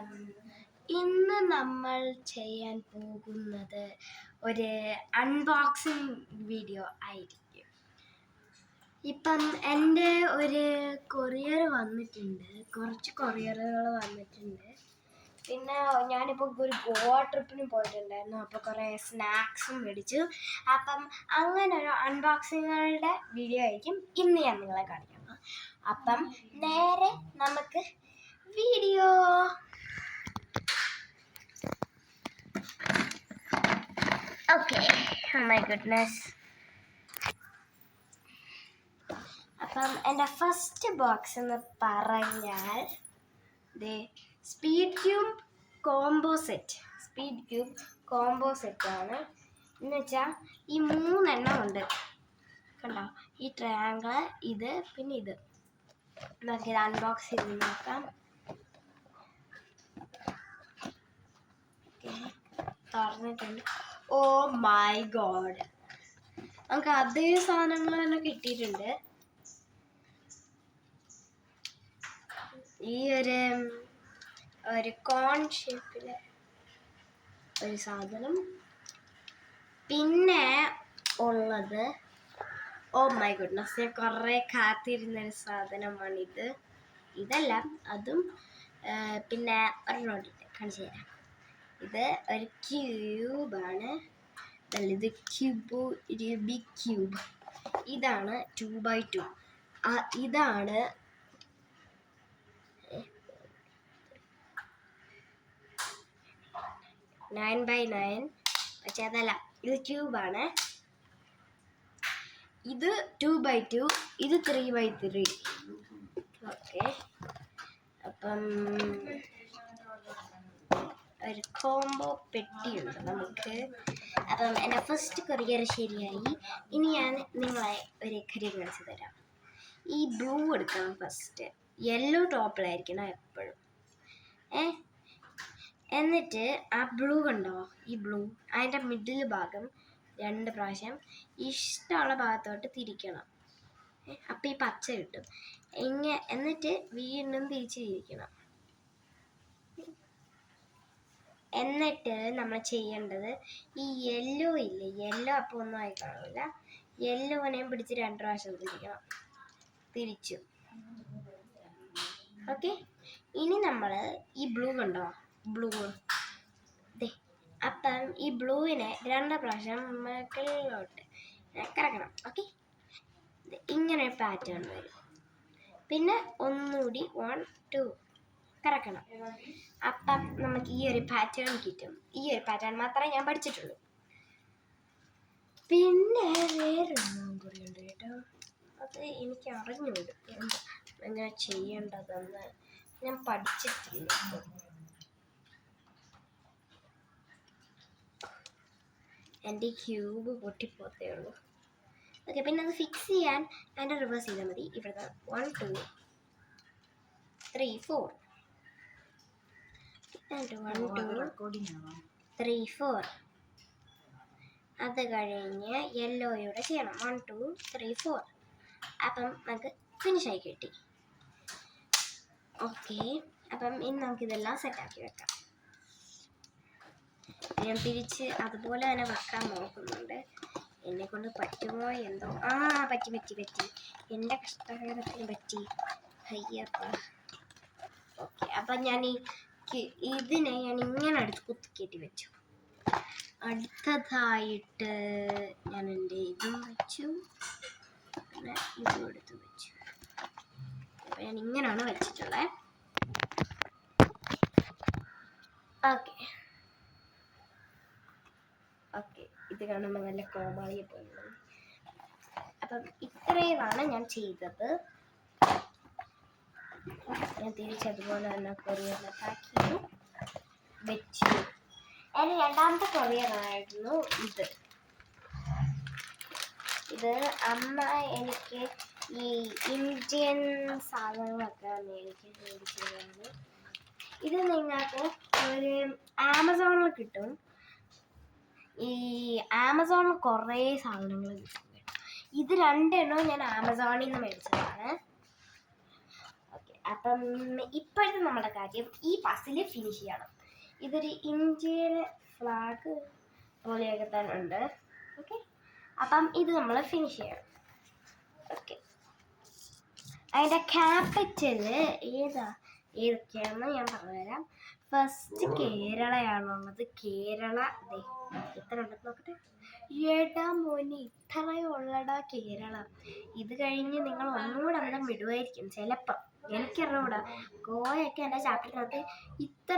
അപ്പം ഇന്ന് നമ്മൾ ചെയ്യാൻ പോകുന്നത് ഒരു അൺബോക്സിങ് വീഡിയോ ആയിരിക്കും. ഇപ്പം എൻ്റെ ഒരു കൊറിയർ വന്നിട്ടുണ്ട്, കുറച്ച് കൊറിയറുകൾ വന്നിട്ടുണ്ട്. പിന്നെ ഞാനിപ്പോൾ ഒരു ഗോവ ട്രിപ്പിന് പോയിട്ടുണ്ടായിരുന്നു, അപ്പോൾ കുറേ സ്നാക്സും മേടിച്ചു. അപ്പം അങ്ങനെ ഒരു അൺബോക്സിങ്ങുകളുടെ വീഡിയോ ആയിരിക്കും ഇന്ന് ഞാൻ നിങ്ങളെ കാണിക്കുന്നത്. അപ്പം നേരെ നമുക്ക് വീഡിയോ. Okay, my goodness. അപ്പം എൻ്റെ ഫസ്റ്റ് ബോക്സ് എന്ന് പറഞ്ഞാൽ സ്പീഡ് ക്യൂബ് കോംബോ സെറ്റാണ്. എന്ന് വെച്ചാൽ ഈ 3 എണ്ണം ഉണ്ട്, കണ്ടോ? ഈ ട്രയാങ്കിൾ, ഇത്, പിന്നെ ഇത്. നമുക്കിത് അൺബോക്സ് ചെയ്ത് നോക്കാം. തുറന്നിട്ടുണ്ട്. ഓ മൈ ഗോഡ്, നമുക്ക് അതേ സാധനങ്ങൾ തന്നെ കിട്ടിയിട്ടുണ്ട്. ഈ ഒരു കോൺ ഷേപ്പിലെ ഒരു സാധനം. പിന്നെ ഉള്ളത്, ഓ മൈ ഗുഡ്നസ്, ഞാൻ കുറേ കാത്തിരുന്നൊരു സാധനമാണിത്. ഇതല്ല, അതും പിന്നെ ഒരെണ്ണോട്ടിട്ട് കാണിച്ചു തരാം. ഇത് ഒരു ക്യൂബാണ്. ഇത് ബിഗ് ക്യൂബ്. ഇതാണ് 2x2. ഇതാണ് 9x9. പക്ഷെ അതല്ല, ഇത് ക്യൂബാണ്. ഇത് 2x2, ഇത് 3x3. ഓക്കെ, അപ്പം ഒരു കോംബോ പെട്ടിയുണ്ട് നമുക്ക്. അപ്പം എൻ്റെ ഫസ്റ്റ് കൊറിയർ ശരിയായി. ഇനി ഞാൻ നിങ്ങളെ ഒരു കാര്യം കാണിച്ചു തരാം. ഈ ബ്ലൂ എടുക്കണം ഫസ്റ്റ്. യെല്ലോ ടോപ്പിലായിരിക്കണം എപ്പോഴും. എന്നിട്ട് ആ ബ്ലൂ കണ്ടോ, ഈ ബ്ലൂ അതിൻ്റെ മിഡിൽ ഭാഗം 2 പ്രാവശ്യം ഇഷ്ടമുള്ള ഭാഗത്തോട്ട് തിരിക്കണം. അപ്പം ഈ പച്ച കിട്ടും. എന്നിട്ട് വീണ്ടും തിരിച്ച് തിരിക്കണം. എന്നിട്ട് നമ്മൾ ചെയ്യേണ്ടത്, ഈ യെല്ലോ ഇല്ലേ, യെല്ലോ അപ്പോൾ ഒന്നും ആയി കാണില്ല. യെല്ലോനെയും പിടിച്ച് 2 പ്രാവശ്യം തിരിക്കണം, തിരിച്ചു. ഓക്കെ, ഇനി നമ്മൾ ഈ ബ്ലൂ കണ്ടോ, ബ്ലൂ. അപ്പം ഈ ബ്ലൂവിനെ 2 പ്രാവശ്യം മുകളിലോട്ട് കറക്കണം. ഓക്കെ, ഇങ്ങനെ ഒരു പാറ്റേൺ വരും. പിന്നെ ഒന്നുകൂടി 1 2 കറക്കണം. അപ്പം നമുക്ക് ഈ ഒരു പാറ്റേൺ കിട്ടും. ഈ ഒരു പാറ്റേൺ മാത്രമേ ഞാൻ പഠിച്ചിട്ടുള്ളൂ. പിന്നെ വേറൊന്നും കൂടി ഉണ്ട് കേട്ടോ, അത് എനിക്ക് അറിഞ്ഞുണ്ട് എങ്ങനെ ചെയ്യേണ്ടതെന്ന്. ഞാൻ പഠിച്ചിട്ടില്ല. എൻ്റെ ക്യൂബ് പൊട്ടിപ്പോത്തേ ഉള്ളൂ. ഓക്കെ, പിന്നെ അത് ഫിക്സ് ചെയ്യാൻ അതിൻ്റെ റിവേഴ്സ് ചെയ്താൽ മതി. ഇവിടുത്തെ 1 2 3 4 3 4. അത് കഴിഞ്ഞ് യെല്ലോയുടെ ചെയ്യണം. 1 2 3 4. അപ്പം നമുക്ക് ഫിനിഷായി കിട്ടി. ഓക്കെ, അപ്പം ഇനി നമുക്കിതെല്ലാം സെറ്റാക്കി വെക്കാം. ഞാൻ തിരിച്ച് അതുപോലെ തന്നെ വെക്കാൻ നോക്കുന്നുണ്ട്. എന്നെ കൊണ്ട് പറ്റുമോ എന്തോ. പറ്റി. എൻ്റെ കഷ്ടകാലത്തിന് പറ്റി. അയ്യപ്പ. ഓക്കെ, അപ്പം ഞാൻ ഇതിനെ ഞാൻ ഇങ്ങനെ അടുത്ത് കുത്തിക്കേറ്റി വെച്ചു. അടുത്തതായിട്ട് ഞാൻ എൻ്റെ ഇതും വെച്ചു, പിന്നെ ഇതും എടുത്ത് വെച്ചു. അപ്പം ഞാൻ ഇങ്ങനെയാണ് വെച്ചിട്ടുള്ളത്. ഓക്കെ, ഇത് കാണുമ്പോൾ നല്ല കോമാളിയെ പോലെ. അപ്പം ഇത്രയുമാണ് ഞാൻ ചെയ്തത്. ഞാൻ തിരിച്ചതുപോലെ തന്നെ കൊറിയറിനെ പാക്ക് ചെയ്തു വെച്ചു. എൻ്റെ രണ്ടാമത്തെ കൊറിയറായിരുന്നു ഇത്. അമ്മ എനിക്ക് ഈ ഇന്ത്യൻ സാധനങ്ങളൊക്കെ മേടിച്ചതാണ്. ഇത് നിങ്ങൾക്ക് ഒരു ആമസോണിൽ കിട്ടും. ഈ ആമസോണിൽ കുറേ സാധനങ്ങൾ കിട്ടും. ഇത് 2 എണ്ണവും ഞാൻ ആമസോണിൽ നിന്ന് മേടിച്ചതാണ്. ഓക്കെ, അപ്പം ഇപ്പോഴത്തെ നമ്മുടെ കാര്യം ഈ പസില് ഫിനിഷ് ചെയ്യണം. ഇതൊരു ഇന്ത്യയുടെ ഫ്ലാഗ് പോലെയൊക്കെ തന്നെ ഉണ്ട്. ഓക്കെ, അപ്പം ഇത് നമ്മൾ ഫിനിഷ് ചെയ്യണം. ഓക്കെ, അതിൻ്റെ ക്യാപിറ്റല് ഏതൊക്കെയാണെന്ന് ഞാൻ പറഞ്ഞുതരാം. ഫസ്റ്റ് കേരളയാണുള്ളത്. കേരള ഇത്ര ഉണ്ടെന്ന് നോക്കട്ടെ. ഏടാ മോനെ, ഇത്രയുള്ളടാ കേരളം. ഇത് കഴിഞ്ഞ് നിങ്ങൾ ഒന്നുകൂടെ അന്തം വിടുമായിരിക്കും ചിലപ്പം, എനിക്കറിഞ്ഞൂടാ. ഗോവയൊക്കെ എൻ്റെ ചാപ്റ്ററിനകത്ത് ഇത്ര